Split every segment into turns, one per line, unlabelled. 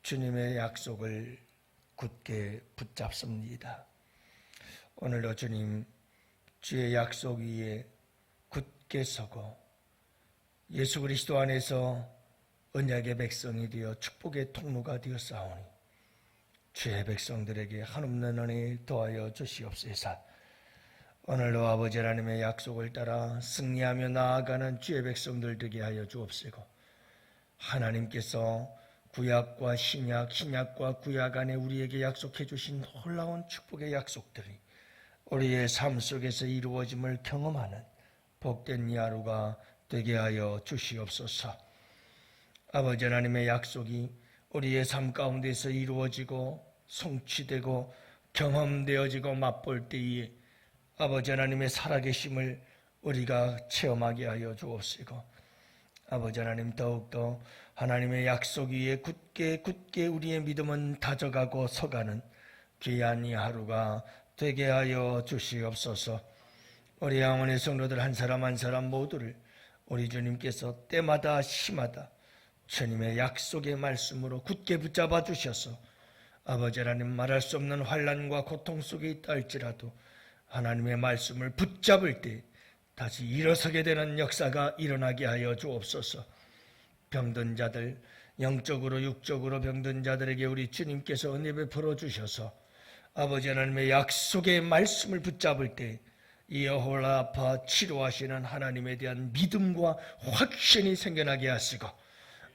주님의 약속을 굳게 붙잡습니다. 오늘도 주님 주의 약속 위에 굳게 서고 예수 그리스도 안에서 언약의 백성이 되어 축복의 통로가 되었사오니 주의 백성들에게 한없는 은혜 더하여 주시옵소서. 오늘도 아버지 하나님의 약속을 따라 승리하며 나아가는 주의 백성들 되게 하여 주옵시고, 하나님께서 구약과 신약, 신약과 구약 안에 우리에게 약속해 주신 놀라운 축복의 약속들이 우리의 삶 속에서 이루어짐을 경험하는 복된 이 하루가 되게 하여 주시옵소서. 아버지 하나님의 약속이 우리의 삶 가운데서 이루어지고 성취되고 경험되어지고 맛볼 때에 아버지 하나님의 살아계심을 우리가 체험하게 하여 주옵시고, 아버지 하나님 더욱더 하나님의 약속 위에 굳게 우리의 믿음은 다져가고 서가는 귀한 이 하루가 되게 하여 주시옵소서. 우리 영혼의 성도들 한 사람 한 사람 모두를 우리 주님께서 때마다 시마다 주님의 약속의 말씀으로 굳게 붙잡아 주셔서 아버지 하나님 말할 수 없는 환난과 고통 속에 있다 할지라도 하나님의 말씀을 붙잡을 때 다시 일어서게 되는 역사가 일어나게 하여 주옵소서. 병든 자들, 영적으로 육적으로 병든 자들에게 우리 주님께서 은혜 베풀어 주셔서 아버지 하나님의 약속의 말씀을 붙잡을 때 여호라파 치료하시는 하나님에 대한 믿음과 확신이 생겨나게 하시고,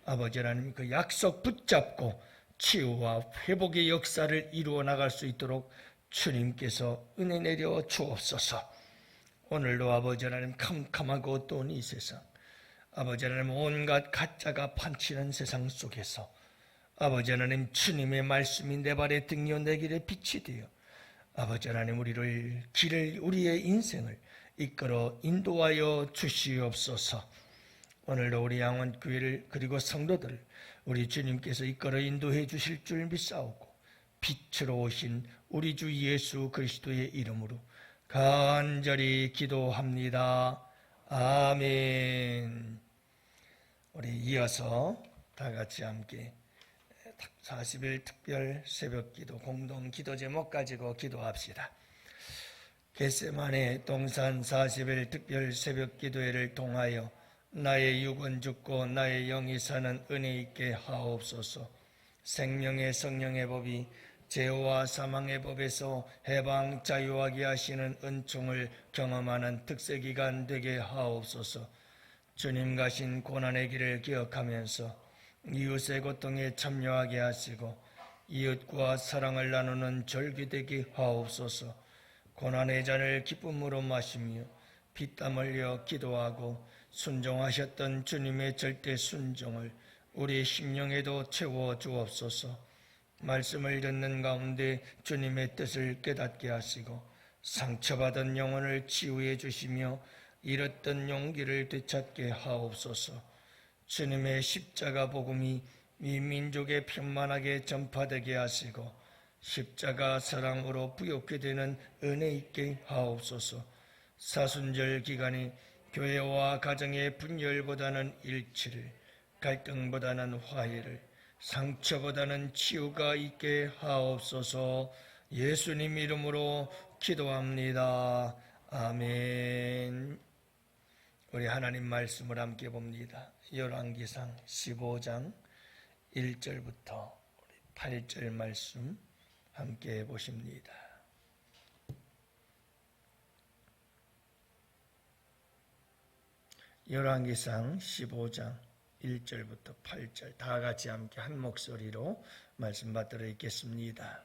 아버지 하나님 그 약속 붙잡고 치유와 회복의 역사를 이루어 나갈 수 있도록 주님께서 은혜 내려 주옵소서. 오늘도 아버지 하나님 캄캄하고 어두운 이 세상, 아버지 하나님 온갖 가짜가 판치는 세상 속에서 아버지 하나님 주님의 말씀이 내 발의 등이요 내 길의 빛이 되어 아버지 하나님 우리의 인생을 이끌어 인도하여 주시옵소서. 오늘도 우리 양원교회를 그리고 성도들을 우리 주님께서 이끌어 인도해 주실 줄 믿사오고 빛으로 오신 우리 주 예수 그리스도의 이름으로 간절히 기도합니다. 아멘. 우리 이어서 다 같이 함께 40일 특별 새벽기도 공동 기도 제목 가지고 기도합시다. 겟세마네 동산 40일 특별 새벽기도회를 통하여 나의 육은 죽고 나의 영이 사는 은혜 있게 하옵소서. 생명의 성령의 법이 죄와 사망의 법에서 해방 자유하게 하시는 은총을 경험하는 특세기간 되게 하옵소서. 주님 가신 고난의 길을 기억하면서 이웃의 고통에 참여하게 하시고 이웃과 사랑을 나누는 절기되게 하옵소서. 고난의 잔을 기쁨으로 마시며 피땀 흘려 기도하고 순종하셨던 주님의 절대 순종을 우리 심령에도 채워 주옵소서. 말씀을 듣는 가운데 주님의 뜻을 깨닫게 하시고 상처받은 영혼을 치유해 주시며 잃었던 용기를 되찾게 하옵소서. 주님의 십자가 복음이 이 민족에 편만하게 전파되게 하시고 십자가 사랑으로 부욕게 되는 은혜 있게 하옵소서. 사순절 기간에 교회와 가정의 분열보다는 일치를, 갈등보다는 화해를, 상처보다는 치유가 있게 하옵소서. 예수님 이름으로 기도합니다. 아멘. 우리 하나님 말씀을 함께 봅니다. 열왕기상 15장 1절부터 8절 말씀 함께 보십니다. 열왕기상 15장 1절부터 8절 다 같이 함께 한 목소리로 말씀 받들어 읽겠습니다.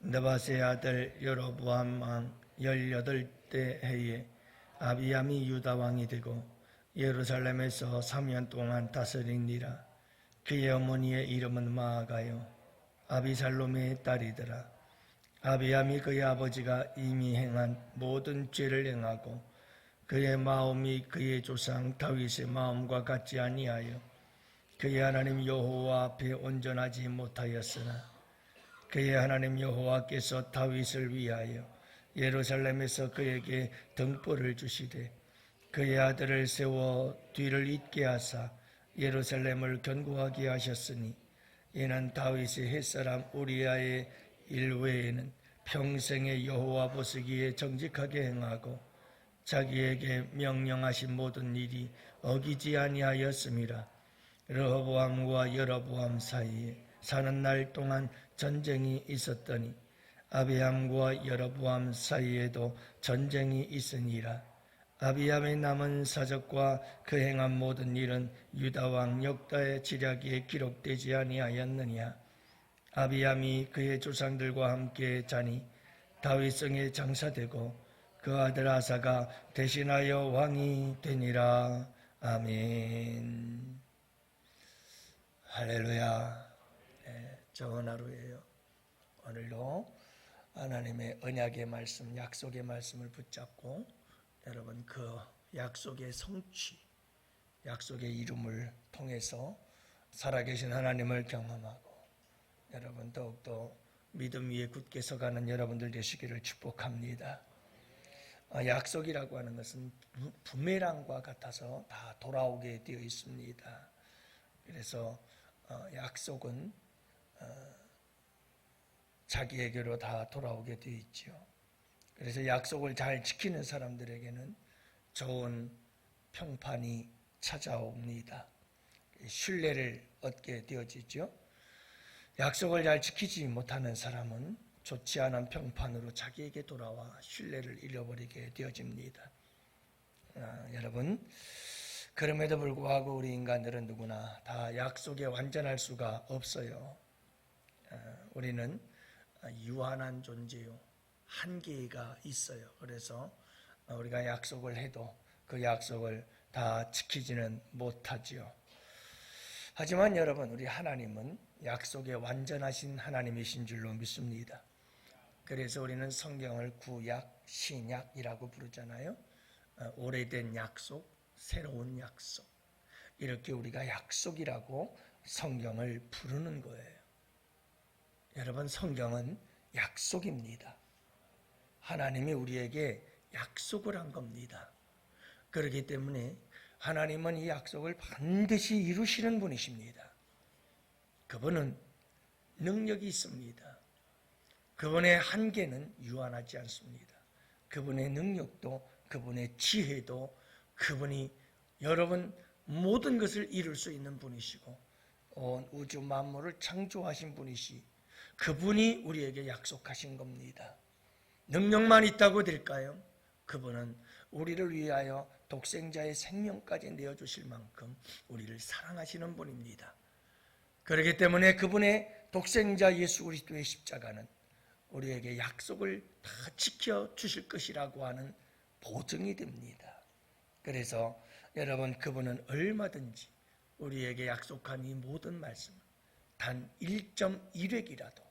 느밧의 아들 여로보암 왕 18대 해에 아비암이 유다 왕이 되고 예루살렘에서 3년 동안 다스리니라. 그의 어머니의 이름은 마아가요 아비살롬의 딸이더라. 아비암이 그의 아버지가 이미 행한 모든 죄를 행하고 그의 마음이 그의 조상 다윗의 마음과 같지 아니하여 그의 하나님 여호와 앞에 온전하지 못하였으나 그의 하나님 여호와께서 다윗을 위하여 예루살렘에서 그에게 등불을 주시되 그의 아들을 세워 뒤를 잇게 하사 예루살렘을 견고하게 하셨으니 이는 다윗의 햇사람 우리아의 일 외에는 평생의 여호와 보시기에 정직하게 행하고 자기에게 명령하신 모든 일이 어기지 아니하였음이라. 르호보암과 여로보암 사이에 사는 날 동안 전쟁이 있었더니 아비암과 여로보암 사이에도 전쟁이 있으니라. 아비암의 남은 사적과 그 행한 모든 일은 유다왕 역다의 지략기에 기록되지 아니하였느냐. 아비암이 그의 조상들과 함께 자니 다윗성에 장사되고 그 아들 아사가 대신하여 왕이 되니라. 아멘. 할렐루야. 네, 좋은 하루예요. 오늘도 하나님의 언약의 말씀, 약속의 말씀을 붙잡고 여러분 그 약속의 성취, 약속의 이름을 통해서 살아계신 하나님을 경험하고 여러분 더욱더 믿음 위에 굳게 서가는 여러분들 되시기를 축복합니다. 약속이라고 하는 것은 부메랑과 같아서 다 돌아오게 되어 있습니다. 그래서 약속은 자기에게로 다 돌아오게 되어 있죠. 그래서 약속을 잘 지키는 사람들에게는 좋은 평판이 찾아옵니다. 신뢰를 얻게 되어지죠. 약속을 잘 지키지 못하는 사람은 좋지 않은 평판으로 자기에게 돌아와 신뢰를 잃어버리게 되어집니다. 여러분, 그럼에도 불구하고 우리 인간들은 누구나 다 약속에 완전할 수가 없어요. 우리는 유한한 존재요. 한계가 있어요. 그래서 우리가 약속을 해도 그 약속을 다 지키지는 못하지요. 하지만 여러분, 우리 하나님은 약속에 완전하신 하나님이신 줄로 믿습니다. 그래서 우리는 성경을 구약, 신약이라고 부르잖아요. 오래된 약속, 새로운 약속. 이렇게 우리가 약속이라고 성경을 부르는 거예요. 여러분, 성경은 약속입니다. 하나님이 우리에게 약속을 한 겁니다. 그렇기 때문에 하나님은 이 약속을 반드시 이루시는 분이십니다. 그분은 능력이 있습니다. 그분의 한계는 유한하지 않습니다. 그분의 능력도, 그분의 지혜도, 그분이 여러분 모든 것을 이룰 수 있는 분이시고 온 우주 만물을 창조하신 분이시, 그분이 우리에게 약속하신 겁니다. 능력만 있다고 될까요? 그분은 우리를 위하여 독생자의 생명까지 내어주실 만큼 우리를 사랑하시는 분입니다. 그렇기 때문에 그분의 독생자 예수 그리스도의 십자가는 우리에게 약속을 다 지켜주실 것이라고 하는 보증이 됩니다. 그래서 여러분, 그분은 얼마든지 우리에게 약속한 이 모든 말씀을 단 1.1획이라도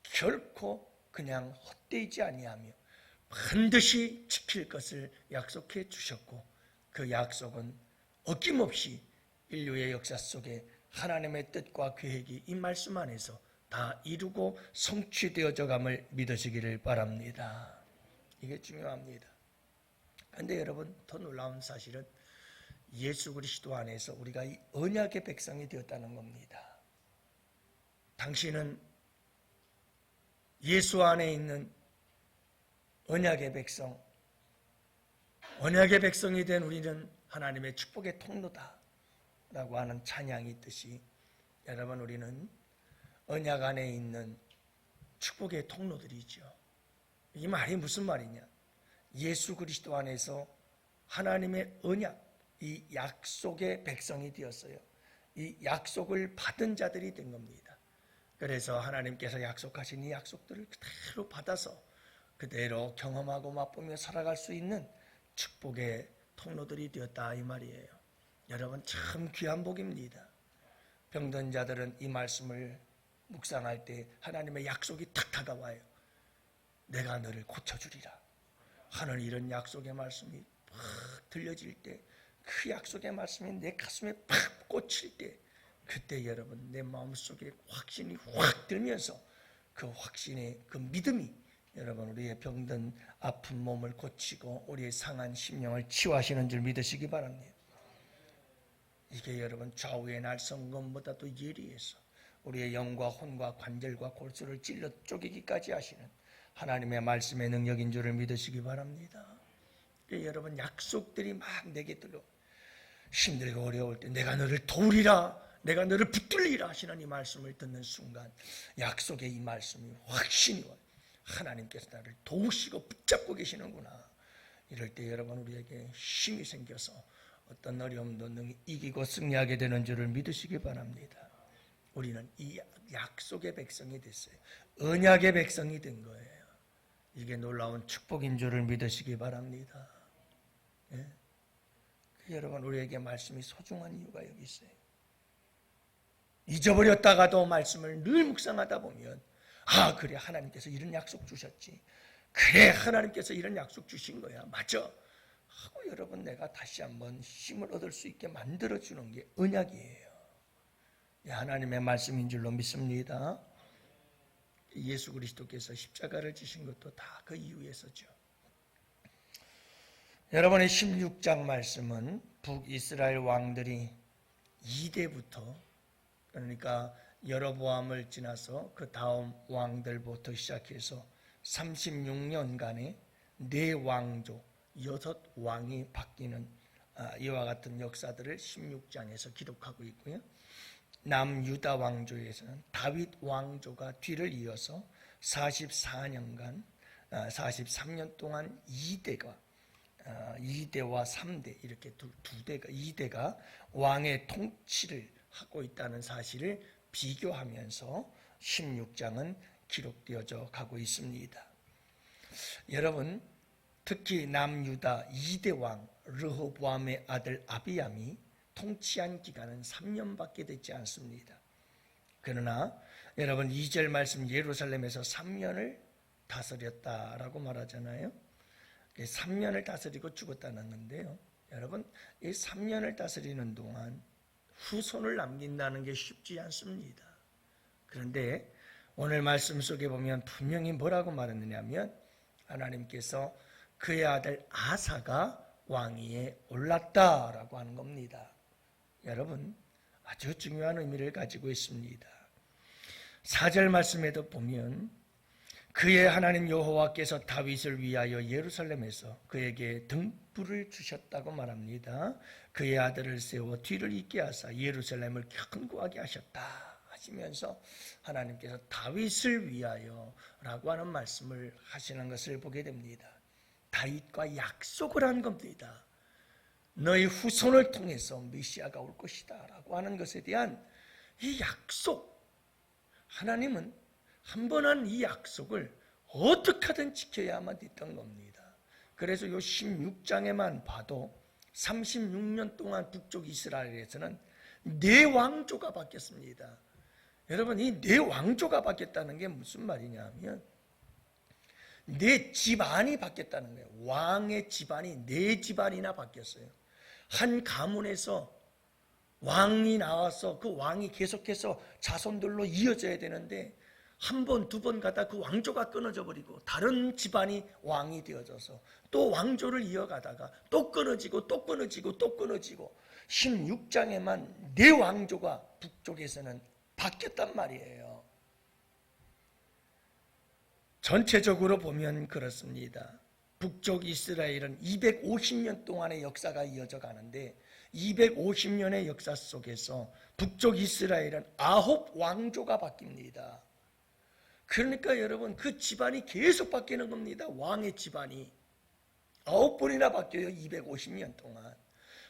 결코 그냥 헛되지 아니하며 반드시 지킬 것을 약속해 주셨고, 그 약속은 어김없이 인류의 역사 속에 하나님의 뜻과 계획이 이 말씀 안에서 다 이루고 성취되어져 감을 믿으시기를 바랍니다. 이게 중요합니다. 그런데 여러분, 더 놀라운 사실은 예수 그리스도 안에서 우리가 이 언약의 백성이 되었다는 겁니다. 당신은 예수 안에 있는 언약의 백성, 언약의 백성이 된 우리는 하나님의 축복의 통로다 라고 하는 찬양이 있듯이, 여러분, 우리는 언약 안에 있는 축복의 통로들이죠. 이 말이 무슨 말이냐? 예수 그리스도 안에서 하나님의 언약, 이 약속의 백성이 되었어요. 이 약속을 받은 자들이 된 겁니다. 그래서 하나님께서 약속하신 이 약속들을 그대로 받아서 그대로 경험하고 맛보며 살아갈 수 있는 축복의 통로들이 되었다, 이 말이에요. 여러분, 참 귀한 복입니다. 병든 자들은 이 말씀을 묵상할 때 하나님의 약속이 탁 다가와요. 내가 너를 고쳐주리라 하는 이런 약속의 말씀이 팍 들려질 때, 그 약속의 말씀이 내 가슴에 팍 꽂힐 때, 그때 여러분, 내 마음속에 확신이 확 들면서 그 확신의 그 믿음이 여러분 우리의 병든 아픈 몸을 고치고 우리의 상한 심령을 치유하시는 줄 믿으시기 바랍니다. 이게 여러분 좌우의 날선 것보다도 예리해서 우리의 영과 혼과 관절과 골수를 찔러 쪼개기까지 하시는 하나님의 말씀의 능력인 줄을 믿으시기 바랍니다. 여러분, 약속들이 막 내게 들어 힘들고 어려울 때 내가 너를 도우리라, 내가 너를 붙들리라 하시는 이 말씀을 듣는 순간 약속의 이 말씀이 확신이 와요. 하나님께서 나를 도우시고 붙잡고 계시는구나. 이럴 때 여러분, 우리에게 힘이 생겨서 어떤 어려움도 능히 이기고 승리하게 되는 줄을 믿으시기 바랍니다. 우리는 이 약속의 백성이 됐어요. 언약의 백성이 된 거예요. 이게 놀라운 축복인 줄을 믿으시기 바랍니다. 예? 여러분, 우리에게 말씀이 소중한 이유가 여기 있어요. 잊어버렸다가도 말씀을 늘 묵상하다 보면 아, 그래, 하나님께서 이런 약속 주셨지. 그래, 하나님께서 이런 약속 주신 거야. 맞아. 하고 여러분, 내가 다시 한번 힘을 얻을 수 있게 만들어주는 게 언약이에요. 하나님의 말씀인 줄로 믿습니다. 예수 그리스도께서 십자가를 지신 것도 다 그 이유에서죠. 여러분의 16장 말씀은 북이스라엘 왕들이 2대부터, 그러니까 여로보암을 지나서 그 다음 왕들부터 시작해서 36년간의 4왕조 6왕이 바뀌는 이와 같은 역사들을 16장에서 기록하고 있고요. 남유다 왕조에서는 다윗 왕조가 뒤를 이어서 44년간 43년 동안 2대와 3대 이렇게 두 대가 2대가 왕의 통치를 하고 있다는 사실을 비교하면서 16장은 기록되어져 가고 있습니다. 여러분, 특히 남유다 2대 왕 르호보암의 아들 아비암이 통치한 기간은 3년밖에 되지 않습니다. 그러나 여러분, 2절 말씀 예루살렘에서 3년을 다스렸다라고 말하잖아요. 3년을 다스리고 죽었다는 건데요. 여러분, 이 3년을 다스리는 동안 후손을 남긴다는 게 쉽지 않습니다. 그런데 오늘 말씀 속에 보면 분명히 뭐라고 말했느냐면 하나님께서 그의 아들 아사가 왕위에 올랐다라고 하는 겁니다. 여러분, 아주 중요한 의미를 가지고 있습니다. 4절 말씀에도 보면 그의 하나님 여호와께서 다윗을 위하여 예루살렘에서 그에게 등불을 주셨다고 말합니다. 그의 아들을 세워 뒤를 잇게 하사 예루살렘을 견고하게 하셨다 하시면서 하나님께서 다윗을 위하여 라고 하는 말씀을 하시는 것을 보게 됩니다. 다윗과 약속을 한 겁니다. 너희 후손을 통해서 메시아가 올 것이다 라고 하는 것에 대한 이 약속, 하나님은 한 번 한 이 약속을 어떻게 하든 지켜야만 됐던 겁니다. 그래서 이 16장에만 봐도 36년 동안 북쪽 이스라엘에서는 4왕조가 바뀌었습니다. 여러분, 이 4왕조가 바뀌었다는 게 무슨 말이냐 하면 4집안이 바뀌었다는 거예요. 왕의 집안이 4집안이나 바뀌었어요. 한 가문에서 왕이 나와서 그 왕이 계속해서 자손들로 이어져야 되는데 한 번, 2번 가다 그 왕조가 끊어져 버리고 다른 집안이 왕이 되어져서 또 왕조를 이어가다가 또 끊어지고 또 끊어지고 또 끊어지고 16장에만 4왕조가 북쪽에서는 바뀌었단 말이에요. 전체적으로 보면 그렇습니다. 북쪽 이스라엘은 250년 동안의 역사가 이어져 가는데 250년의 역사 속에서 북쪽 이스라엘은 9왕조가 바뀝니다. 그러니까 여러분, 그 집안이 계속 바뀌는 겁니다. 왕의 집안이 9번이나 바뀌어요. 250년 동안.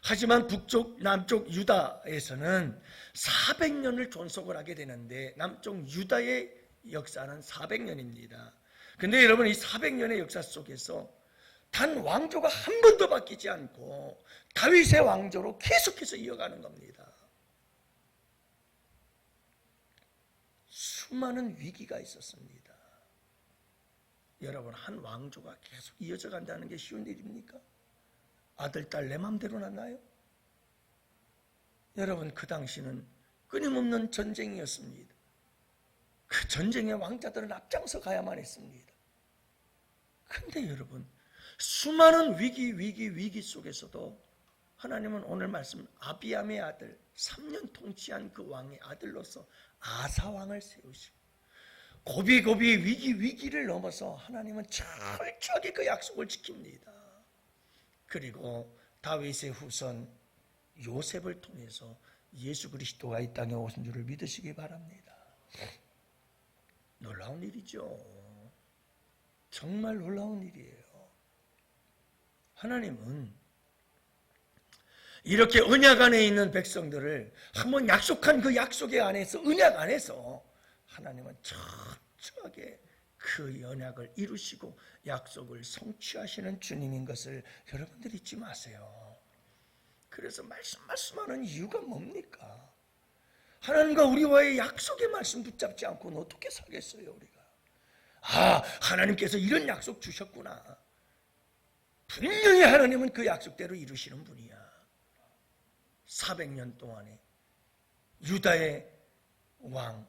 하지만 북쪽, 남쪽 유다에서는 400년을 존속을 하게 되는데 남쪽 유다의 역사는 400년입니다. 근데 여러분, 이 400년의 역사 속에서 단 왕조가 한 번도 바뀌지 않고 다윗의 왕조로 계속해서 이어가는 겁니다. 수많은 위기가 있었습니다. 여러분, 한 왕조가 계속 이어져 간다는 게 쉬운 일입니까? 아들, 딸 내 맘대로 났나요? 여러분, 그 당시는 끊임없는 전쟁이었습니다. 그 전쟁의 왕자들은 앞장서 가야만 했습니다. 근데 여러분, 수많은 위기 속에서도 하나님은 오늘 말씀 아비암의 아들 3년 통치한 그 왕의 아들로서 아사 왕을 세우시고 고비고비 위기를 넘어서 하나님은 철저하게 그 약속을 지킵니다. 그리고 다윗의 후손 요셉을 통해서 예수 그리스도가 이 땅에 오신 줄을 믿으시기 바랍니다. 놀라운 일이죠. 정말 놀라운 일이에요. 하나님은 이렇게 언약 안에 있는 백성들을 한번 약속한 그 약속의 안에서, 언약 안에서 하나님은 철저하게 그 언약을 이루시고 약속을 성취하시는 주님인 것을 여러분들 잊지 마세요. 그래서 말씀하는 이유가 뭡니까? 하나님과 우리와의 약속의 말씀 붙잡지 않고는 어떻게 살겠어요, 우리가? 하나님께서 이런 약속 주셨구나. 분명히 하나님은 그 약속대로 이루시는 분이야. 400년 동안에 유다의 왕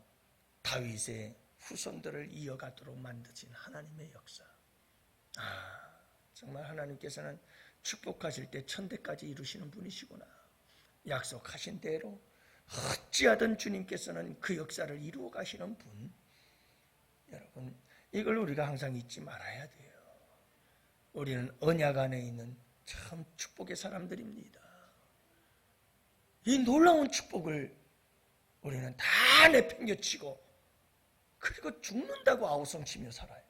다윗의 후손들을 이어가도록 만드신 하나님의 역사. 정말 하나님께서는 축복하실 때 천대까지 이루시는 분이시구나. 약속하신 대로 어찌하든 주님께서는 그 역사를 이루어 가시는 분. 여러분, 이걸 우리가 항상 잊지 말아야 돼요. 우리는 언약 안에 있는 참 축복의 사람들입니다. 이 놀라운 축복을 우리는 다 내팽겨치고 그리고 죽는다고 아우성치며 살아요.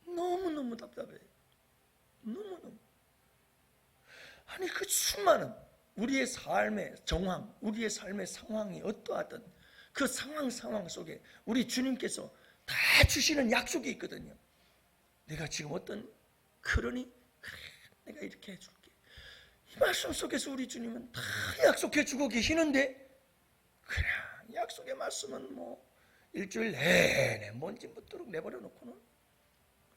너무너무 답답해요. 너무너무. 아니 그 수많은 우리의 삶의 정황, 우리의 삶의 상황이 어떠하든 그 상황 속에 우리 주님께서 다 주시는 약속이 있거든요. 내가 지금 어떤 그러니 그래, 내가 이렇게 해줄게. 이 말씀 속에서 우리 주님은 다 약속해 주고 계시는데 그래 약속의 말씀은 뭐 일주일 내내 뭔지 묻도록 내버려 놓고는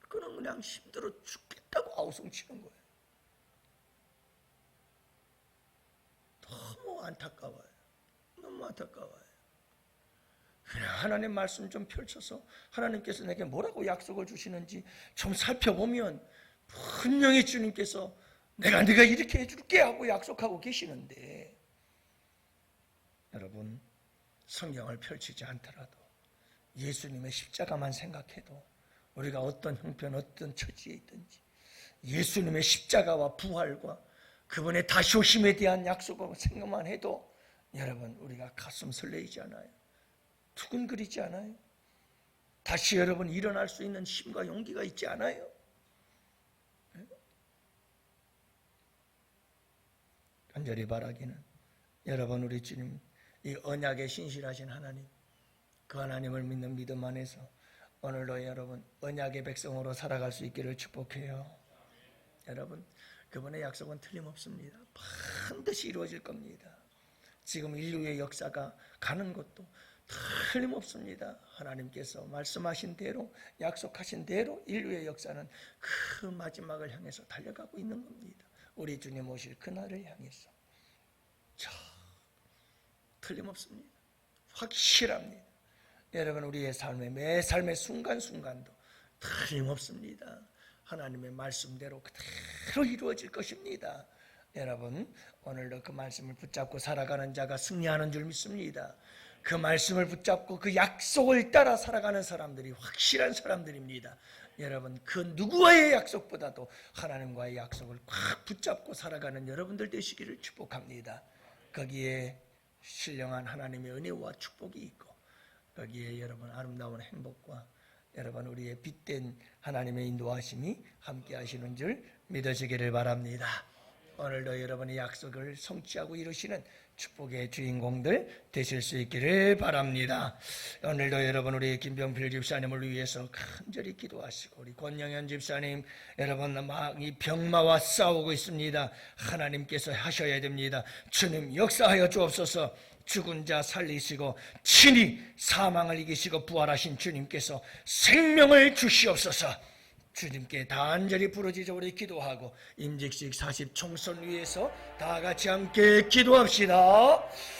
그는 그냥 힘들어 죽겠다고 아우성치는 거예요. 너무 안타까워요. 너무 안타까워요. 그냥 하나님 말씀 좀 펼쳐서 하나님께서 내게 뭐라고 약속을 주시는지 좀 살펴보면 분명히 주님께서 내가 이렇게 해줄게 하고 약속하고 계시는데 여러분 성경을 펼치지 않더라도 예수님의 십자가만 생각해도 우리가 어떤 형편 어떤 처지에 있든지 예수님의 십자가와 부활과 그분의 다시 오심에 대한 약속을 생각만 해도 여러분 우리가 가슴 설레이지 않아요? 두근거리지 않아요? 다시 여러분 일어날 수 있는 힘과 용기가 있지 않아요? 간절히 바라기는 여러분 우리 주님 이 언약에 신실하신 하나님 그 하나님을 믿는 믿음 안에서 오늘도 여러분 언약의 백성으로 살아갈 수 있기를 축복해요. 여러분 그분의 약속은 틀림없습니다. 반드시 이루어질 겁니다. 지금 인류의 역사가 가는 것도 틀림없습니다. 하나님께서 말씀하신 대로 약속하신 대로 인류의 역사는 그 마지막을 향해서 달려가고 있는 겁니다. 우리 주님 오실 그날을 향해서 틀림없습니다. 확실합니다. 여러분 우리의 매 삶의 순간순간도 틀림없습니다. 하나님의 말씀대로 그대로 이루어질 것입니다. 여러분 오늘도 그 말씀을 붙잡고 살아가는 자가 승리하는 줄 믿습니다. 그 말씀을 붙잡고 그 약속을 따라 살아가는 사람들이 확실한 사람들입니다. 여러분 그 누구와의 약속보다도 하나님과의 약속을 꽉 붙잡고 살아가는 여러분들 되시기를 축복합니다. 거기에 신령한 하나님의 은혜와 축복이 있고 거기에 여러분 아름다운 행복과 여러분 우리의 빛된 하나님의 인도하심이 함께 하시는 줄 믿으시기를 바랍니다. 오늘도 여러분의 약속을 성취하고 이루시는 축복의 주인공들 되실 수 있기를 바랍니다. 오늘도 여러분 우리 김병필 집사님을 위해서 간절히 기도하시고 우리 권영현 집사님 여러분 막 이 병마와 싸우고 있습니다. 하나님께서 하셔야 됩니다. 주님 역사하여 주옵소서. 죽은 자 살리시고 친히 사망을 이기시고 부활하신 주님께서 생명을 주시옵소서. 주님께 간절히 부르짖어 우리 기도하고 임직식 40 총선 위해서 다 같이 함께 기도합시다.